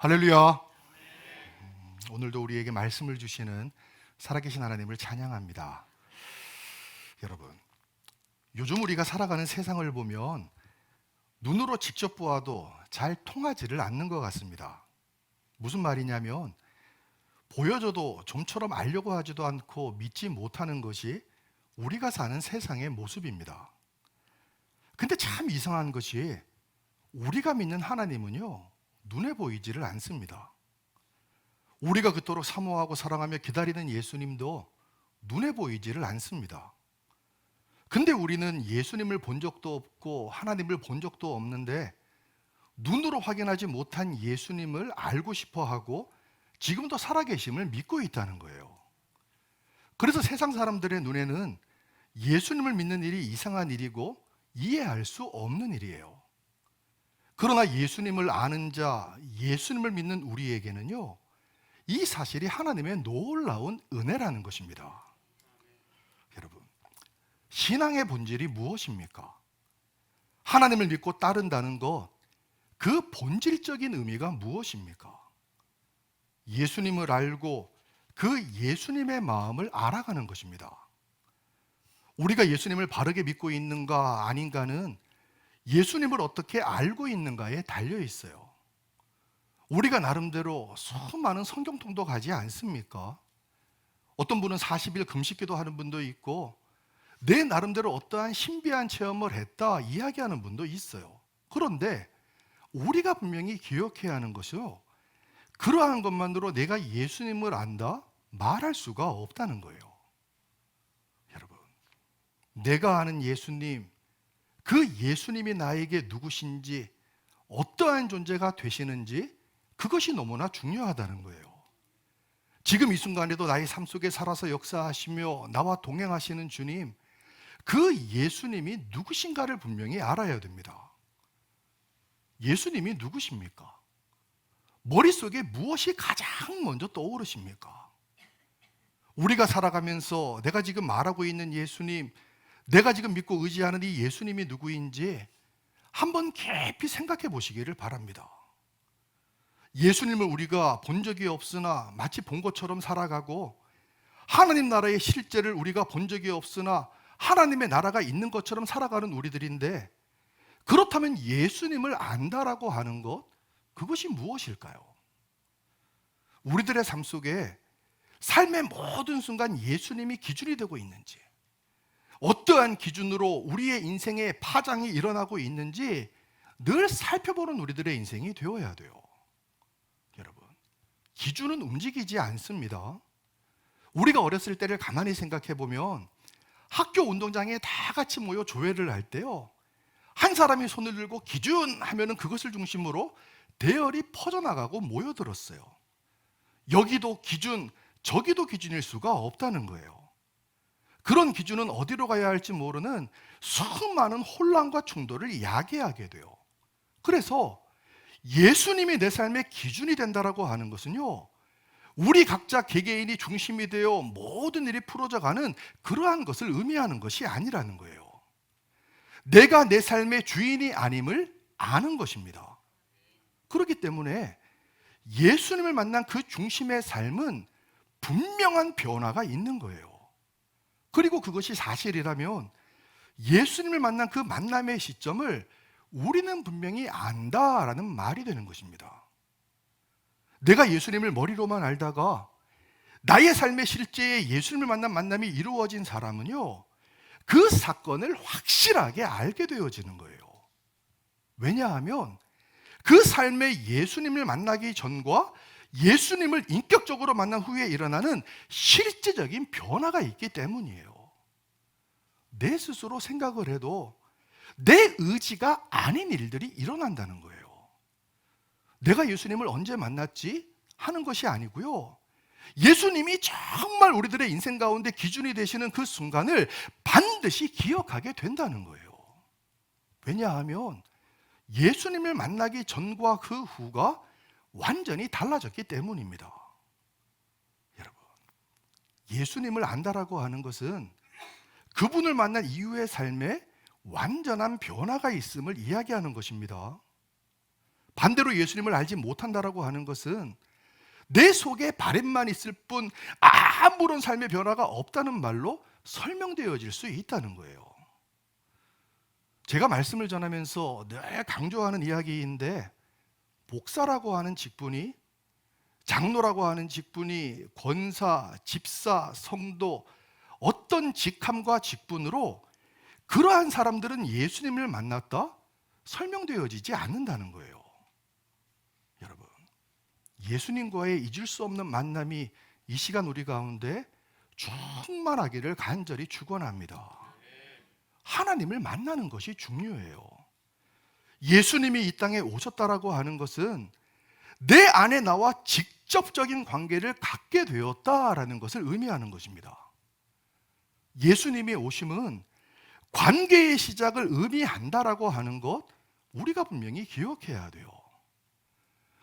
할렐루야. 오늘도 우리에게 말씀을 주시는 살아계신 하나님을 찬양합니다. 여러분, 요즘 우리가 살아가는 세상을 보면 눈으로 직접 보아도 잘 통하지를 않는 것 같습니다. 무슨 말이냐면 보여줘도 좀처럼 알려고 하지도 않고 믿지 못하는 것이 우리가 사는 세상의 모습입니다. 근데 참 이상한 것이 우리가 믿는 하나님은요, 눈에 보이지를 않습니다. 우리가 그토록 사모하고 사랑하며 기다리는 예수님도 눈에 보이지를 않습니다. 근데 우리는 예수님을 본 적도 없고 하나님을 본 적도 없는데 눈으로 확인하지 못한 예수님을 알고 싶어 하고 지금도 살아계심을 믿고 있다는 거예요. 그래서 세상 사람들의 눈에는 예수님을 믿는 일이 이상한 일이고 이해할 수 없는 일이에요. 그러나 예수님을 아는 자, 예수님을 믿는 우리에게는요, 이 사실이 하나님의 놀라운 은혜라는 것입니다. 여러분, 신앙의 본질이 무엇입니까? 하나님을 믿고 따른다는 것, 그 본질적인 의미가 무엇입니까? 예수님을 알고 그 예수님의 마음을 알아가는 것입니다. 우리가 예수님을 바르게 믿고 있는가 아닌가는 예수님을 어떻게 알고 있는가에 달려 있어요. 우리가 나름대로 수많은 성경 통독하지 않습니까? 어떤 분은 40일 금식기도 하는 분도 있고 내 나름대로 어떠한 신비한 체험을 했다 이야기하는 분도 있어요. 그런데 우리가 분명히 기억해야 하는 것이요, 그러한 것만으로 내가 예수님을 안다 말할 수가 없다는 거예요. 여러분, 내가 아는 예수님, 그 예수님이 나에게 누구신지, 어떠한 존재가 되시는지, 그것이 너무나 중요하다는 거예요. 지금 이 순간에도 나의 삶 속에 살아서 역사하시며 나와 동행하시는 주님, 그 예수님이 누구신가를 분명히 알아야 됩니다. 예수님이 누구십니까? 머릿속에 무엇이 가장 먼저 떠오르십니까? 우리가 살아가면서 내가 지금 말하고 있는 예수님, 내가 지금 믿고 의지하는 이 예수님이 누구인지 한번 깊이 생각해 보시기를 바랍니다. 예수님을 우리가 본 적이 없으나 마치 본 것처럼 살아가고, 하나님 나라의 실제를 우리가 본 적이 없으나 하나님의 나라가 있는 것처럼 살아가는 우리들인데, 그렇다면 예수님을 안다라고 하는 것, 그것이 무엇일까요? 우리들의 삶 속에 삶의 모든 순간 예수님이 기준이 되고 있는지, 어떠한 기준으로 우리의 인생에 파장이 일어나고 있는지 늘 살펴보는 우리들의 인생이 되어야 돼요. 여러분, 기준은 움직이지 않습니다. 우리가 어렸을 때를 가만히 생각해 보면 학교 운동장에 다 같이 모여 조회를 할 때요, 한 사람이 손을 들고 기준 하면은 그것을 중심으로 대열이 퍼져나가고 모여들었어요. 여기도 기준, 저기도 기준일 수가 없다는 거예요. 그런 기준은 어디로 가야 할지 모르는 수많은 혼란과 충돌을 야기하게 돼요. 그래서 예수님이 내 삶의 기준이 된다라고 하는 것은요, 우리 각자 개개인이 중심이 되어 모든 일이 풀어져가는 그러한 것을 의미하는 것이 아니라는 거예요. 내가 내 삶의 주인이 아님을 아는 것입니다. 그렇기 때문에 예수님을 만난 그 중심의 삶은 분명한 변화가 있는 거예요. 그리고 그것이 사실이라면 예수님을 만난 그 만남의 시점을 우리는 분명히 안다라는 말이 되는 것입니다. 내가 예수님을 머리로만 알다가 나의 삶의 실제에 예수님을 만난 만남이 이루어진 사람은요, 그 사건을 확실하게 알게 되어지는 거예요. 왜냐하면 그 삶에 예수님을 만나기 전과 예수님을 인격적으로 만난 후에 일어나는 실제적인 변화가 있기 때문이에요. 내 스스로 생각을 해도 내 의지가 아닌 일들이 일어난다는 거예요. 내가 예수님을 언제 만났지? 하는 것이 아니고요, 예수님이 정말 우리들의 인생 가운데 기준이 되시는 그 순간을 반드시 기억하게 된다는 거예요. 왜냐하면 예수님을 만나기 전과 그 후가 완전히 달라졌기 때문입니다. 여러분, 예수님을 안다라고 하는 것은 그분을 만난 이후의 삶에 완전한 변화가 있음을 이야기하는 것입니다. 반대로 예수님을 알지 못한다라고 하는 것은 내 속에 바램만 있을 뿐 아무런 삶의 변화가 없다는 말로 설명되어질 수 있다는 거예요. 제가 말씀을 전하면서 늘 강조하는 이야기인데, 목사라고 하는 직분이, 장로라고 하는 직분이, 권사, 집사, 성도, 어떤 직함과 직분으로 그러한 사람들은 예수님을 만났다 설명되어지지 않는다는 거예요. 여러분, 예수님과의 잊을 수 없는 만남이 이 시간 우리 가운데 충만하기를 간절히 축원합니다. 하나님을 만나는 것이 중요해요. 예수님이 이 땅에 오셨다라고 하는 것은 내 안에 나와 직접적인 관계를 갖게 되었다라는 것을 의미하는 것입니다. 예수님의 오심은 관계의 시작을 의미한다라고 하는 것, 우리가 분명히 기억해야 돼요.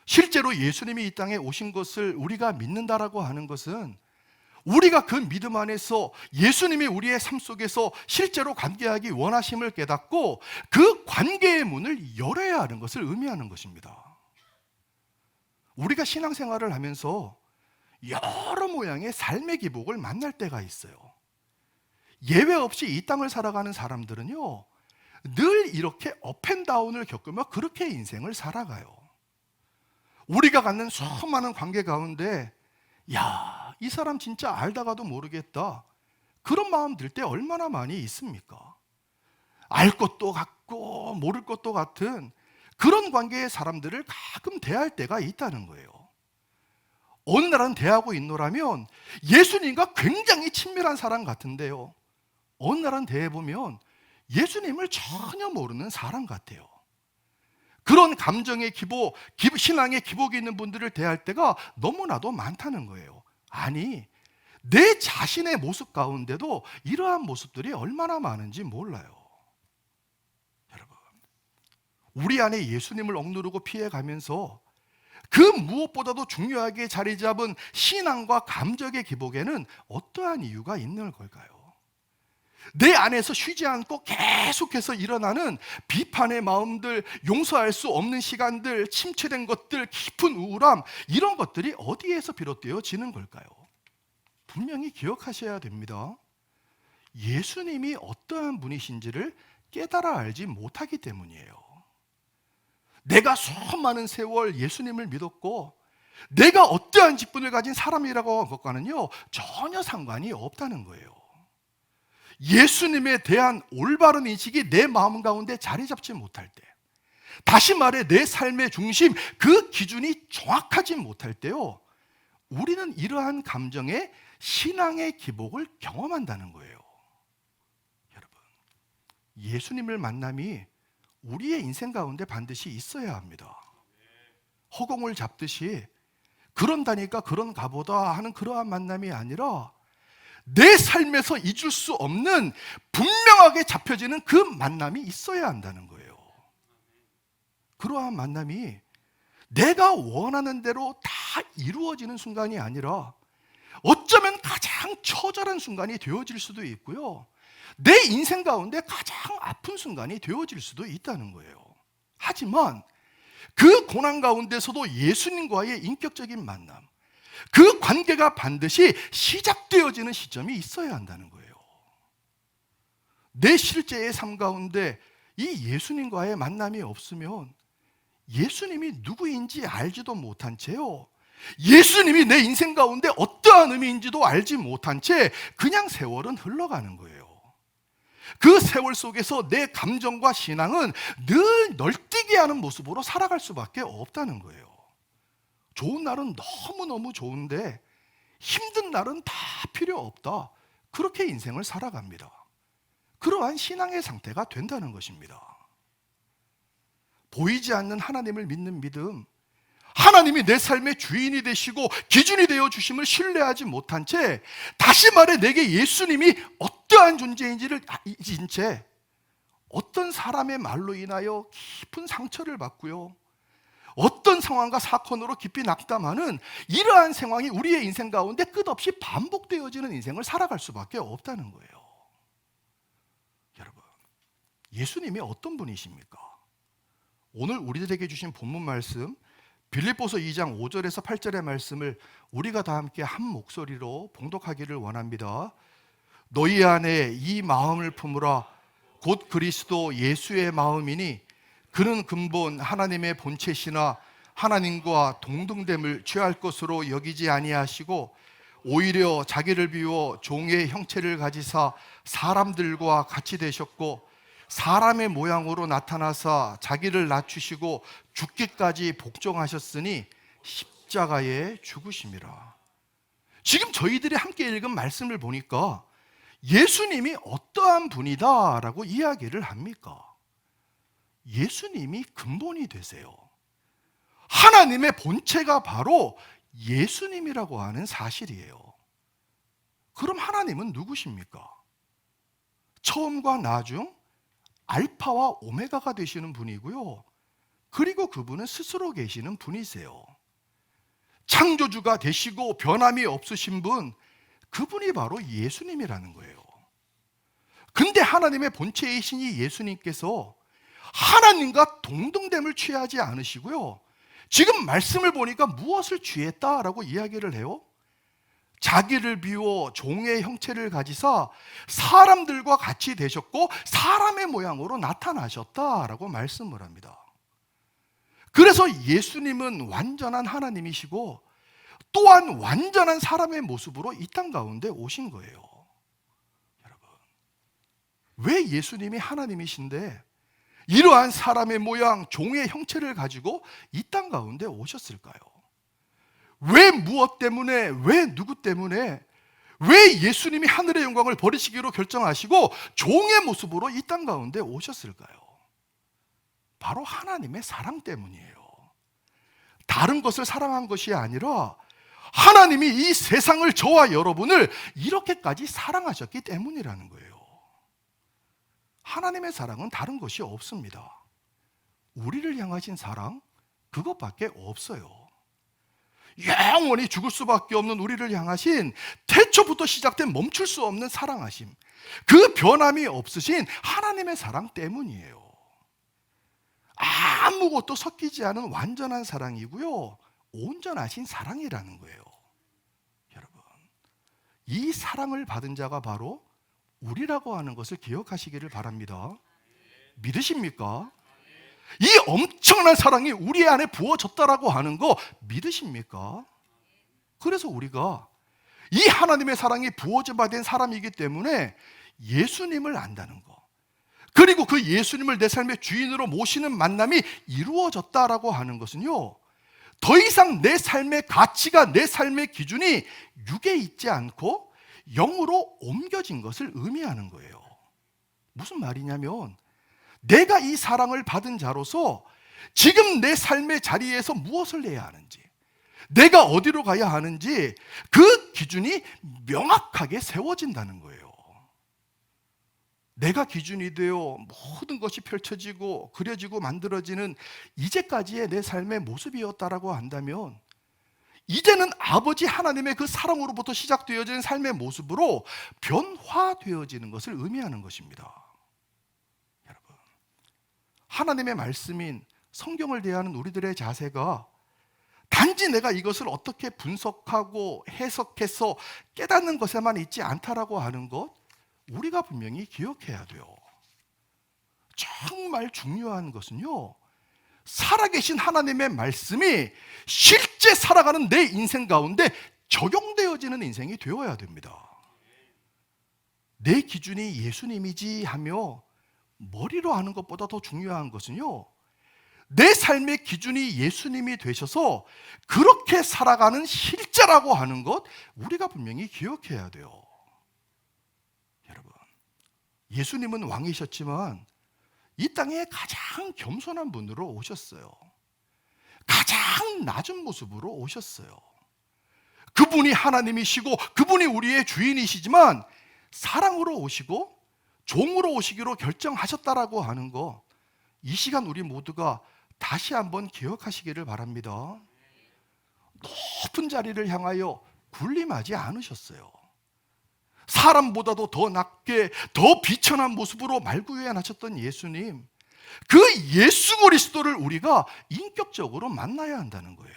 실제로 예수님이 이 땅에 오신 것을 우리가 믿는다라고 하는 것은 우리가 그 믿음 안에서 예수님이 우리의 삶 속에서 실제로 관계하기 원하심을 깨닫고 그 관계의 문을 열어야 하는 것을 의미하는 것입니다. 우리가 신앙생활을 하면서 여러 모양의 삶의 기복을 만날 때가 있어요. 예외 없이 이 땅을 살아가는 사람들은요, 늘 이렇게 업앤다운을 겪으며 그렇게 인생을 살아가요. 우리가 갖는 수많은 관계 가운데 야, 이 사람 진짜 알다가도 모르겠다, 그런 마음 들 때 얼마나 많이 있습니까? 알 것도 같고 모를 것도 같은 그런 관계의 사람들을 가끔 대할 때가 있다는 거예요. 어느 날은 대하고 있노라면 예수님과 굉장히 친밀한 사람 같은데요, 어느 날은 대해보면 예수님을 전혀 모르는 사람 같아요. 그런 감정의 기복, 신앙의 기복이 있는 분들을 대할 때가 너무나도 많다는 거예요. 아니, 내 자신의 모습 가운데도 이러한 모습들이 얼마나 많은지 몰라요. 여러분, 우리 안에 예수님을 억누르고 피해가면서 그 무엇보다도 중요하게 자리 잡은 신앙과 감정의 기복에는 어떠한 이유가 있는 걸까요? 내 안에서 쉬지 않고 계속해서 일어나는 비판의 마음들, 용서할 수 없는 시간들, 침체된 것들, 깊은 우울함, 이런 것들이 어디에서 비롯되어지는 걸까요? 분명히 기억하셔야 됩니다. 예수님이 어떠한 분이신지를 깨달아 알지 못하기 때문이에요. 내가 수많은 세월 예수님을 믿었고 내가 어떠한 직분을 가진 사람이라고 한 것과는요, 전혀 상관이 없다는 거예요. 예수님에 대한 올바른 인식이 내 마음 가운데 자리 잡지 못할 때, 다시 말해 내 삶의 중심, 그 기준이 정확하지 못할 때요, 우리는 이러한 감정의 신앙의 기복을 경험한다는 거예요. 여러분, 예수님을 만남이 우리의 인생 가운데 반드시 있어야 합니다. 허공을 잡듯이 그런다니까 그런가 보다 하는 그러한 만남이 아니라 내 삶에서 잊을 수 없는 분명하게 잡혀지는 그 만남이 있어야 한다는 거예요. 그러한 만남이 내가 원하는 대로 다 이루어지는 순간이 아니라 어쩌면 가장 처절한 순간이 되어질 수도 있고요, 내 인생 가운데 가장 아픈 순간이 되어질 수도 있다는 거예요. 하지만 그 고난 가운데서도 예수님과의 인격적인 만남, 그 관계가 반드시 시작되어지는 시점이 있어야 한다는 거예요. 내 실제의 삶 가운데 이 예수님과의 만남이 없으면 예수님이 누구인지 알지도 못한 채요, 예수님이 내 인생 가운데 어떠한 의미인지도 알지 못한 채 그냥 세월은 흘러가는 거예요. 그 세월 속에서 내 감정과 신앙은 늘 널뛰게 하는 모습으로 살아갈 수밖에 없다는 거예요. 좋은 날은 너무너무 좋은데 힘든 날은 다 필요 없다, 그렇게 인생을 살아갑니다. 그러한 신앙의 상태가 된다는 것입니다. 보이지 않는 하나님을 믿는 믿음, 하나님이 내 삶의 주인이 되시고 기준이 되어 주심을 신뢰하지 못한 채, 다시 말해 내게 예수님이 어떠한 존재인지를 잊은 채 어떤 사람의 말로 인하여 깊은 상처를 받고요, 어떤 상황과 사건으로 깊이 낙담하는 이러한 상황이 우리의 인생 가운데 끝없이 반복되어지는 인생을 살아갈 수밖에 없다는 거예요. 여러분, 예수님이 어떤 분이십니까? 오늘 우리들에게 주신 본문 말씀 빌립보서 2장 5절에서 8절의 말씀을 우리가 다 함께 한 목소리로 봉독하기를 원합니다. 너희 안에 이 마음을 품으라. 곧 그리스도 예수의 마음이니 그는 근본 하나님의 본체시나 하나님과 동등됨을 취할 것으로 여기지 아니하시고 오히려 자기를 비워 종의 형체를 가지사 사람들과 같이 되셨고 사람의 모양으로 나타나사 자기를 낮추시고 죽기까지 복종하셨으니 십자가에 죽으심이라. 지금 저희들이 함께 읽은 말씀을 보니까 예수님이 어떠한 분이다라고 이야기를 합니까? 예수님이 근본이 되세요. 하나님의 본체가 바로 예수님이라고 하는 사실이에요. 그럼 하나님은 누구십니까? 처음과 나중 알파와 오메가가 되시는 분이고요. 그리고 그분은 스스로 계시는 분이세요. 창조주가 되시고 변함이 없으신 분, 그분이 바로 예수님이라는 거예요. 근데 하나님의 본체이신 이 예수님께서 하나님과 동등됨을 취하지 않으시고요. 지금 말씀을 보니까 무엇을 취했다라고 이야기를 해요? 자기를 비워 종의 형체를 가지사 사람들과 같이 되셨고 사람의 모양으로 나타나셨다라고 말씀을 합니다. 그래서 예수님은 완전한 하나님이시고 또한 완전한 사람의 모습으로 이 땅 가운데 오신 거예요. 여러분, 왜 예수님이 하나님이신데 이러한 사람의 모양, 종의 형체를 가지고 이 땅 가운데 오셨을까요? 왜 무엇 때문에, 왜 누구 때문에, 왜 예수님이 하늘의 영광을 버리시기로 결정하시고 종의 모습으로 이 땅 가운데 오셨을까요? 바로 하나님의 사랑 때문이에요. 다른 것을 사랑한 것이 아니라 하나님이 이 세상을, 저와 여러분을 이렇게까지 사랑하셨기 때문이라는 거예요. 하나님의 사랑은 다른 것이 없습니다. 우리를 향하신 사랑, 그것밖에 없어요. 영원히 죽을 수밖에 없는 우리를 향하신 태초부터 시작된 멈출 수 없는 사랑하심, 그 변함이 없으신 하나님의 사랑 때문이에요. 아무것도 섞이지 않은 완전한 사랑이고요, 온전하신 사랑이라는 거예요. 여러분, 이 사랑을 받은 자가 바로 우리라고 하는 것을 기억하시기를 바랍니다. 믿으십니까? 이 엄청난 사랑이 우리 안에 부어졌다라고 하는 거 믿으십니까? 그래서 우리가 이 하나님의 사랑이 부어져 받은 사람이기 때문에 예수님을 안다는 거, 그리고 그 예수님을 내 삶의 주인으로 모시는 만남이 이루어졌다라고 하는 것은요, 더 이상 내 삶의 가치가, 내 삶의 기준이 육에 있지 않고 영으로 옮겨진 것을 의미하는 거예요. 무슨 말이냐면 내가 이 사랑을 받은 자로서 지금 내 삶의 자리에서 무엇을 해야 하는지, 내가 어디로 가야 하는지 그 기준이 명확하게 세워진다는 거예요. 내가 기준이 되어 모든 것이 펼쳐지고 그려지고 만들어지는 이제까지의 내 삶의 모습이었다라고 한다면, 이제는 아버지 하나님의 그 사랑으로부터 시작되어지는 삶의 모습으로 변화되어지는 것을 의미하는 것입니다. 여러분, 하나님의 말씀인 성경을 대하는 우리들의 자세가 단지 내가 이것을 어떻게 분석하고 해석해서 깨닫는 것에만 있지 않다라고 하는 것, 우리가 분명히 기억해야 돼요. 정말 중요한 것은요, 살아계신 하나님의 말씀이 실제 살아가는 내 인생 가운데 적용되어지는 인생이 되어야 됩니다. 내 기준이 예수님이지 하며 머리로 하는 것보다 더 중요한 것은요, 내 삶의 기준이 예수님이 되셔서 그렇게 살아가는 실제라고 하는 것, 우리가 분명히 기억해야 돼요. 여러분, 예수님은 왕이셨지만 이 땅에 가장 겸손한 분으로 오셨어요. 가장 낮은 모습으로 오셨어요. 그분이 하나님이시고 그분이 우리의 주인이시지만 사랑으로 오시고 종으로 오시기로 결정하셨다라고 하는 거, 이 시간 우리 모두가 다시 한번 기억하시기를 바랍니다. 높은 자리를 향하여 군림하지 않으셨어요. 사람보다도 더 낮게, 더 비천한 모습으로 말구유에 나셨던 예수님, 그 예수 그리스도를 우리가 인격적으로 만나야 한다는 거예요.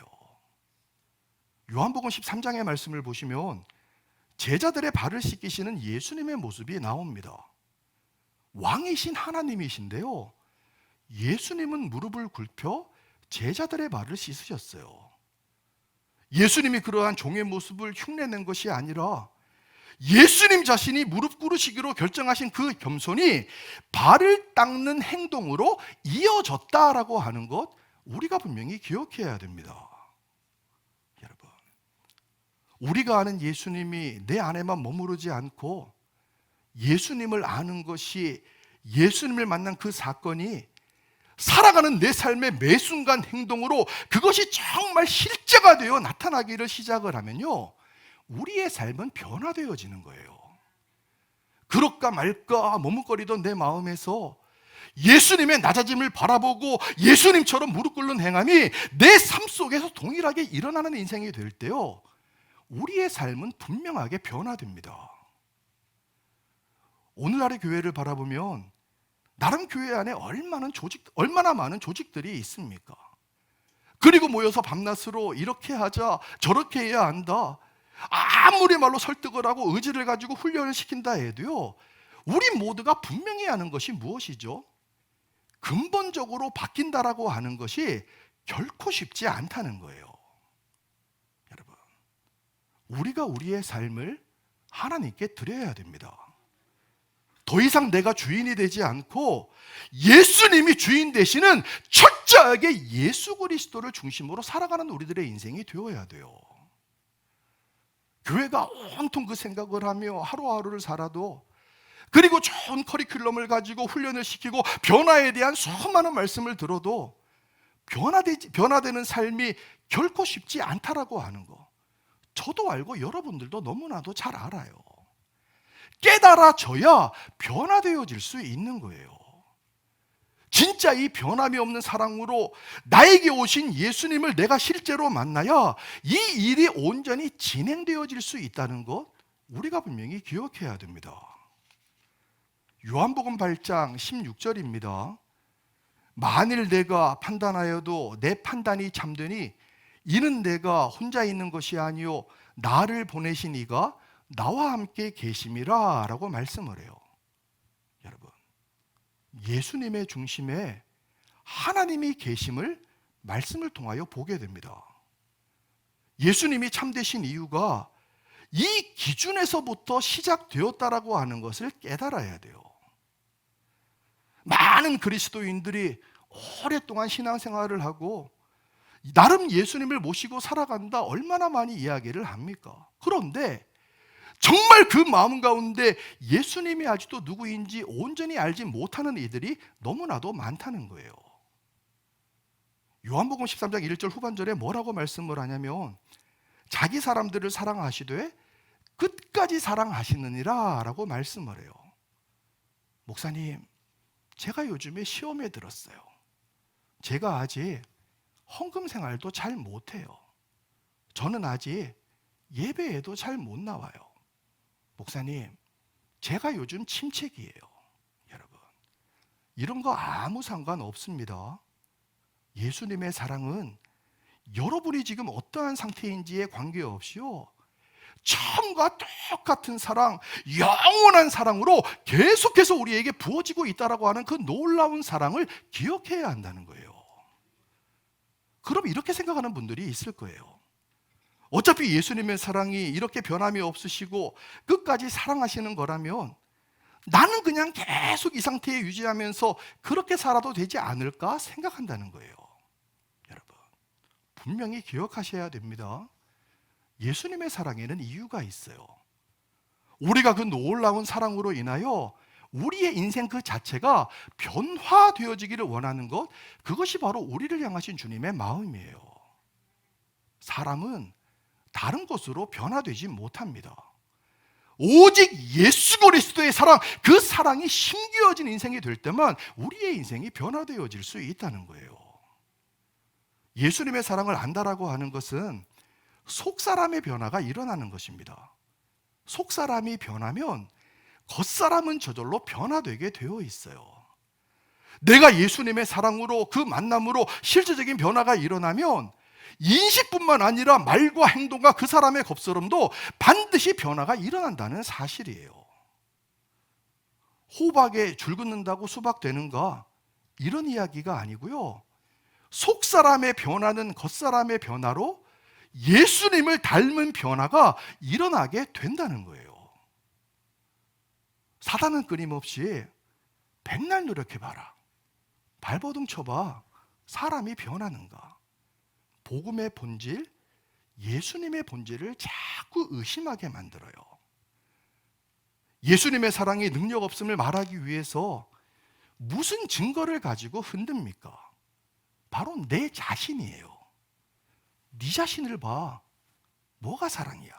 요한복음 13장의 말씀을 보시면 제자들의 발을 씻기시는 예수님의 모습이 나옵니다. 왕이신 하나님이신데요, 예수님은 무릎을 꿇혀 제자들의 발을 씻으셨어요. 예수님이 그러한 종의 모습을 흉내낸 것이 아니라 예수님 자신이 무릎 꿇으시기로 결정하신 그 겸손이 발을 닦는 행동으로 이어졌다라고 하는 것, 우리가 분명히 기억해야 됩니다. 여러분, 우리가 아는 예수님이 내 안에만 머무르지 않고 예수님을 아는 것이, 예수님을 만난 그 사건이 살아가는 내 삶의 매 순간 행동으로 그것이 정말 실제가 되어 나타나기를 시작을 하면요, 우리의 삶은 변화되어지는 거예요. 그럴까 말까 머뭇거리던 내 마음에서 예수님의 낮아짐을 바라보고 예수님처럼 무릎 꿇는 행함이 내 삶 속에서 동일하게 일어나는 인생이 될 때요, 우리의 삶은 분명하게 변화됩니다. 오늘날의 교회를 바라보면 나름 교회 안에 얼마나 많은 조직들이 있습니까? 그리고 모여서 밤낮으로 이렇게 하자 저렇게 해야 한다, 아무리 말로 설득을 하고 의지를 가지고 훈련을 시킨다 해도요, 우리 모두가 분명히 아는 것이 무엇이죠? 근본적으로 바뀐다라고 하는 것이 결코 쉽지 않다는 거예요. 여러분, 우리가 우리의 삶을 하나님께 드려야 됩니다. 더 이상 내가 주인이 되지 않고 예수님이 주인 되시는 철저하게 예수 그리스도를 중심으로 살아가는 우리들의 인생이 되어야 돼요. 교회가 온통 그 생각을 하며 하루하루를 살아도, 그리고 좋은 커리큘럼을 가지고 훈련을 시키고 변화에 대한 수많은 말씀을 들어도 변화되는 삶이 결코 쉽지 않다라고 하는 거, 저도 알고 여러분들도 너무나도 잘 알아요. 깨달아져야 변화되어질 수 있는 거예요. 진짜 이 변함이 없는 사랑으로 나에게 오신 예수님을 내가 실제로 만나야 이 일이 온전히 진행되어질 수 있다는 것, 우리가 분명히 기억해야 됩니다. 요한복음 8장 16절입니다. 만일 내가 판단하여도 내 판단이 참되니 이는 내가 혼자 있는 것이 아니요 나를 보내신 이가 나와 함께 계심이라 라고 말씀을 해요. 여러분, 예수님의 중심에 하나님이 계심을 말씀을 통하여 보게 됩니다. 예수님이 참되신 이유가 이 기준에서부터 시작되었다라고 하는 것을 깨달아야 돼요. 많은 그리스도인들이 오랫동안 신앙생활을 하고 나름 예수님을 모시고 살아간다 얼마나 많이 이야기를 합니까? 그런데 정말 그 마음 가운데 예수님이 아직도 누구인지 온전히 알지 못하는 이들이 너무나도 많다는 거예요. 요한복음 13장 1절 후반절에 뭐라고 말씀을 하냐면, 자기 사람들을 사랑하시되 끝까지 사랑하시느니라 라고 말씀을 해요. 목사님, 제가 요즘에 시험에 들었어요. 제가 아직 헌금 생활도 잘 못해요. 저는 아직 예배에도 잘 못 나와요. 목사님, 제가 요즘 침체기예요. 여러분, 이런 거 아무 상관없습니다. 예수님의 사랑은 여러분이 지금 어떠한 상태인지에 관계없이요, 처음과 똑같은 사랑, 영원한 사랑으로 계속해서 우리에게 부어지고 있다라고 하는 그 놀라운 사랑을 기억해야 한다는 거예요. 그럼 이렇게 생각하는 분들이 있을 거예요. 어차피 예수님의 사랑이 이렇게 변함이 없으시고 끝까지 사랑하시는 거라면 나는 그냥 계속 이 상태에 유지하면서 그렇게 살아도 되지 않을까 생각한다는 거예요. 여러분, 분명히 기억하셔야 됩니다. 예수님의 사랑에는 이유가 있어요. 우리가 그 놀라운 사랑으로 인하여 우리의 인생 그 자체가 변화되어지기를 원하는 것, 그것이 바로 우리를 향하신 주님의 마음이에요. 사람은 다른 것으로 변화되지 못합니다. 오직 예수 그리스도의 사랑, 그 사랑이 심겨진 인생이 될 때만 우리의 인생이 변화되어질 수 있다는 거예요. 예수님의 사랑을 안다라고 하는 것은 속사람의 변화가 일어나는 것입니다. 속사람이 변하면 겉사람은 저절로 변화되게 되어 있어요. 내가 예수님의 사랑으로, 그 만남으로 실질적인 변화가 일어나면 인식뿐만 아니라 말과 행동과 그 사람의 겁스럼도 반드시 변화가 일어난다는 사실이에요. 호박에 줄 긋는다고 수박 되는가? 이런 이야기가 아니고요. 속사람의 변화는 겉사람의 변화로 예수님을 닮은 변화가 일어나게 된다는 거예요. 사단은 끊임없이 백날 노력해봐라, 발버둥 쳐봐, 사람이 변하는가? 복음의 본질, 예수님의 본질을 자꾸 의심하게 만들어요. 예수님의 사랑이 능력 없음을 말하기 위해서 무슨 증거를 가지고 흔듭니까? 바로 내 자신이에요. 네 자신을 봐. 뭐가 사랑이야?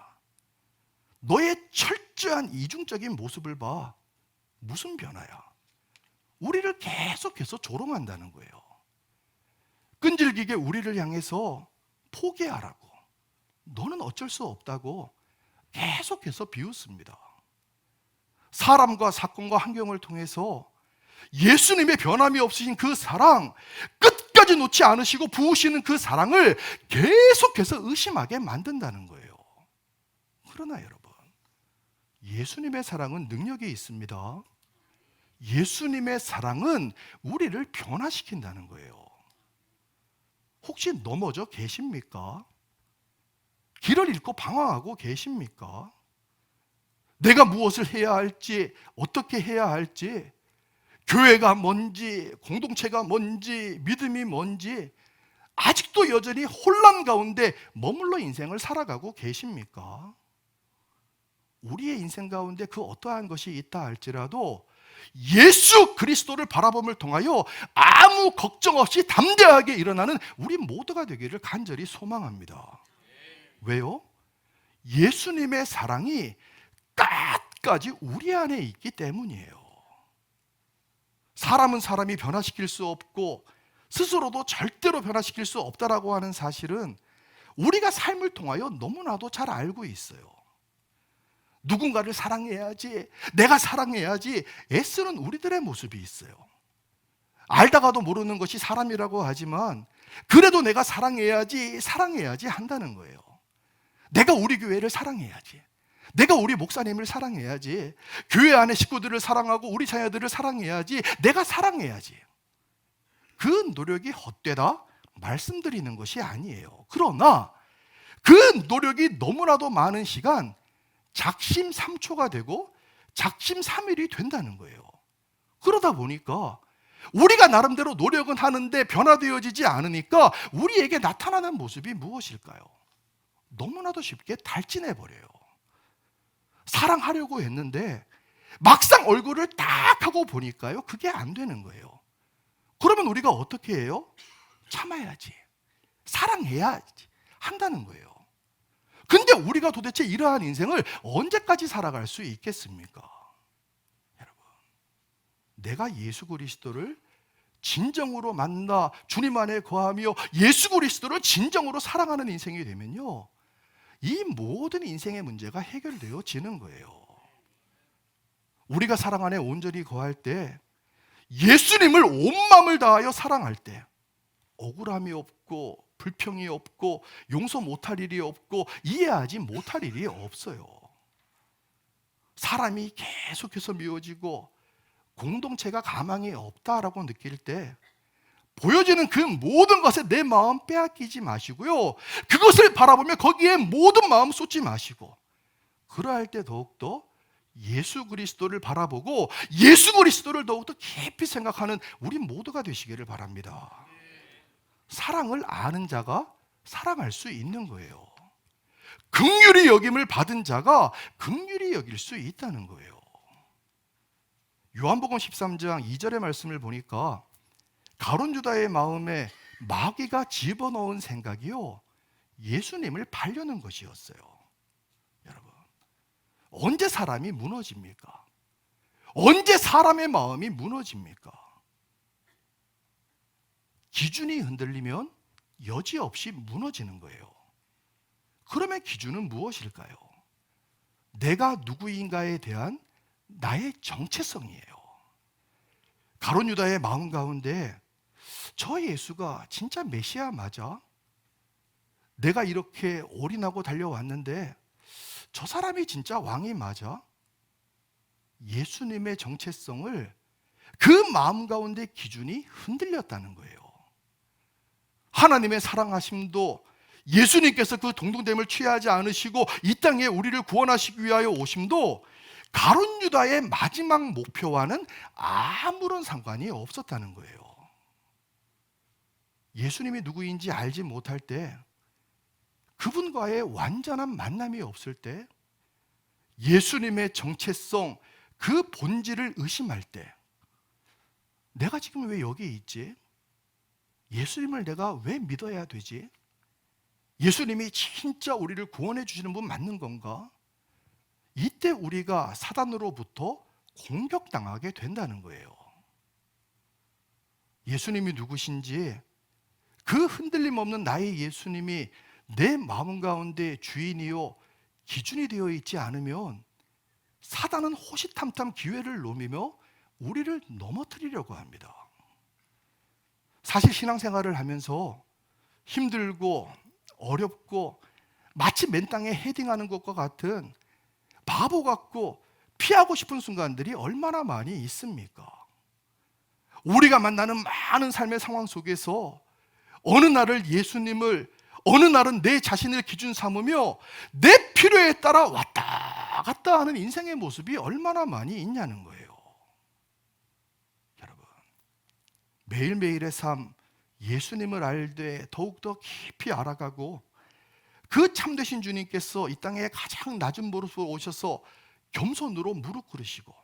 너의 철저한 이중적인 모습을 봐. 무슨 변화야? 우리를 계속해서 조롱한다는 거예요. 끈질기게 우리를 향해서 포기하라고, 너는 어쩔 수 없다고 계속해서 비웃습니다. 사람과 사건과 환경을 통해서 예수님의 변함이 없으신 그 사랑, 끝까지 놓지 않으시고 부으시는 그 사랑을 계속해서 의심하게 만든다는 거예요. 그러나 여러분, 예수님의 사랑은 능력이 있습니다. 예수님의 사랑은 우리를 변화시킨다는 거예요. 혹시 넘어져 계십니까? 길을 잃고 방황하고 계십니까? 내가 무엇을 해야 할지, 어떻게 해야 할지, 교회가 뭔지, 공동체가 뭔지, 믿음이 뭔지 아직도 여전히 혼란 가운데 머물러 인생을 살아가고 계십니까? 우리의 인생 가운데 그 어떠한 것이 있다 할지라도 예수 그리스도를 바라봄을 통하여 아무 걱정 없이 담대하게 일어나는 우리 모두가 되기를 간절히 소망합니다. 왜요? 예수님의 사랑이 끝까지 우리 안에 있기 때문이에요. 사람은 사람이 변화시킬 수 없고 스스로도 절대로 변화시킬 수 없다라고 하는 사실은 우리가 삶을 통하여 너무나도 잘 알고 있어요. 누군가를 사랑해야지, 내가 사랑해야지 애쓰는 우리들의 모습이 있어요. 알다가도 모르는 것이 사람이라고 하지만 그래도 내가 사랑해야지 한다는 거예요. 내가 우리 교회를 사랑해야지, 내가 우리 목사님을 사랑해야지, 교회 안의 식구들을 사랑하고 우리 자녀들을 사랑해야지, 내가 사랑해야지. 그 노력이 헛되다 말씀드리는 것이 아니에요. 그러나 그 노력이 너무나도 많은 시간 작심삼초가 되고 작심삼일이 된다는 거예요. 그러다 보니까 우리가 나름대로 노력은 하는데 변화되어지지 않으니까 우리에게 나타나는 모습이 무엇일까요? 너무나도 쉽게 달진해버려요. 사랑하려고 했는데 막상 얼굴을 딱 하고 보니까요, 그게 안 되는 거예요. 그러면 우리가 어떻게 해요? 참아야지, 사랑해야지 한다는 거예요. 근데 우리가 도대체 이러한 인생을 언제까지 살아갈 수 있겠습니까? 여러분, 내가 예수 그리스도를 진정으로 만나 주님 안에 거하며 예수 그리스도를 진정으로 사랑하는 인생이 되면요, 이 모든 인생의 문제가 해결되어지는 거예요. 우리가 사랑 안에 온전히 거할 때, 예수님을 온 마음을 다하여 사랑할 때 억울함이 없고 불평이 없고 용서 못할 일이 없고 이해하지 못할 일이 없어요. 사람이 계속해서 미워지고 공동체가 가망이 없다라고 느낄 때 보여지는 그 모든 것에 내 마음 빼앗기지 마시고요, 그것을 바라보며 거기에 모든 마음 쏟지 마시고, 그러할 때 더욱더 예수 그리스도를 바라보고 예수 그리스도를 더욱더 깊이 생각하는 우리 모두가 되시기를 바랍니다. 사랑을 아는 자가 사랑할 수 있는 거예요. 긍휼히 여김을 받은 자가 긍휼히 여길 수 있다는 거예요. 요한복음 13장 2절의 말씀을 보니까 가룟 유다의 마음에 마귀가 집어넣은 생각이요, 예수님을 팔려는 것이었어요. 여러분, 언제 사람이 무너집니까? 언제 사람의 마음이 무너집니까? 기준이 흔들리면 여지없이 무너지는 거예요. 그러면 기준은 무엇일까요? 내가 누구인가에 대한 나의 정체성이에요. 가룟 유다의 마음 가운데 저 예수가 진짜 메시아 맞아? 내가 이렇게 올인하고 달려왔는데 저 사람이 진짜 왕이 맞아? 예수님의 정체성을 그 마음 가운데 기준이 흔들렸다는 거예요. 하나님의 사랑하심도 예수님께서 그 동등됨을 취하지 않으시고 이 땅에 우리를 구원하시기 위하여 오심도 가룟 유다의 마지막 목표와는 아무런 상관이 없었다는 거예요. 예수님이 누구인지 알지 못할 때, 그분과의 완전한 만남이 없을 때, 예수님의 정체성, 그 본질을 의심할 때, 내가 지금 왜 여기 있지? 예수님을 내가 왜 믿어야 되지? 예수님이 진짜 우리를 구원해 주시는 분 맞는 건가? 이때 우리가 사단으로부터 공격당하게 된다는 거예요. 예수님이 누구신지, 그 흔들림 없는 나의 예수님이 내 마음 가운데 주인이요 기준이 되어 있지 않으면 사단은 호시탐탐 기회를 노리며 우리를 넘어뜨리려고 합니다. 사실 신앙생활을 하면서 힘들고 어렵고 마치 맨 땅에 헤딩하는 것과 같은 바보 같고 피하고 싶은 순간들이 얼마나 많이 있습니까? 우리가 만나는 많은 삶의 상황 속에서 어느 날을 예수님을, 어느 날은 내 자신을 기준 삼으며 내 필요에 따라 왔다 갔다 하는 인생의 모습이 얼마나 많이 있냐는 거예요. 여러분, 매일매일의 삶, 예수님을 알되 더욱더 깊이 알아가고 그 참되신 주님께서 이 땅에 가장 낮은 모습으로 오셔서 겸손으로 무릎 꿇으시고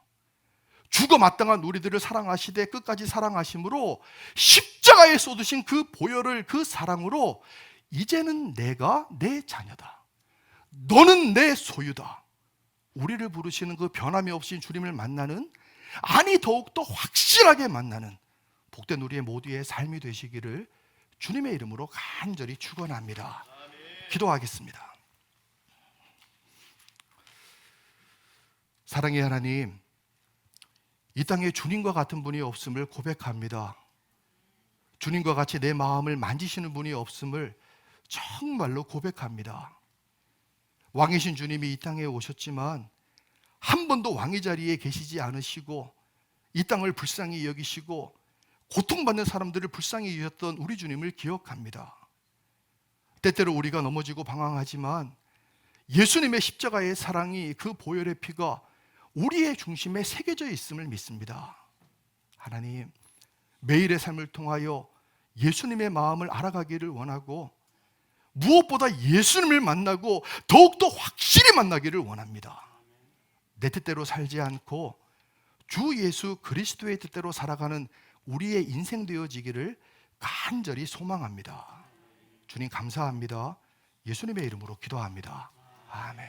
죽어 마땅한 우리들을 사랑하시되 끝까지 사랑하심으로 십자가에 쏟으신 그 보혈을, 그 사랑으로 이제는 내가 내 자녀다, 너는 내 소유다, 우리를 부르시는 그 변함이 없인 주님을 만나는, 아니 더욱더 확실하게 만나는 복된 우리의 모두의 삶이 되시기를 주님의 이름으로 간절히 축원합니다. 기도하겠습니다. 사랑의 하나님, 이 땅에 주님과 같은 분이 없음을 고백합니다. 주님과 같이 내 마음을 만지시는 분이 없음을 정말로 고백합니다. 왕이신 주님이 이 땅에 오셨지만 한 번도 왕의 자리에 계시지 않으시고 이 땅을 불쌍히 여기시고 고통받는 사람들을 불쌍히 여겼던 우리 주님을 기억합니다. 때때로 우리가 넘어지고 방황하지만 예수님의 십자가의 사랑이, 그 보혈의 피가 우리의 중심에 새겨져 있음을 믿습니다. 하나님, 매일의 삶을 통하여 예수님의 마음을 알아가기를 원하고 무엇보다 예수님을 만나고 더욱더 확실히 만나기를 원합니다. 내 뜻대로 살지 않고 주 예수 그리스도의 뜻대로 살아가는 우리의 인생 되어지기를 간절히 소망합니다. 주님 감사합니다. 예수님의 이름으로 기도합니다. 아멘.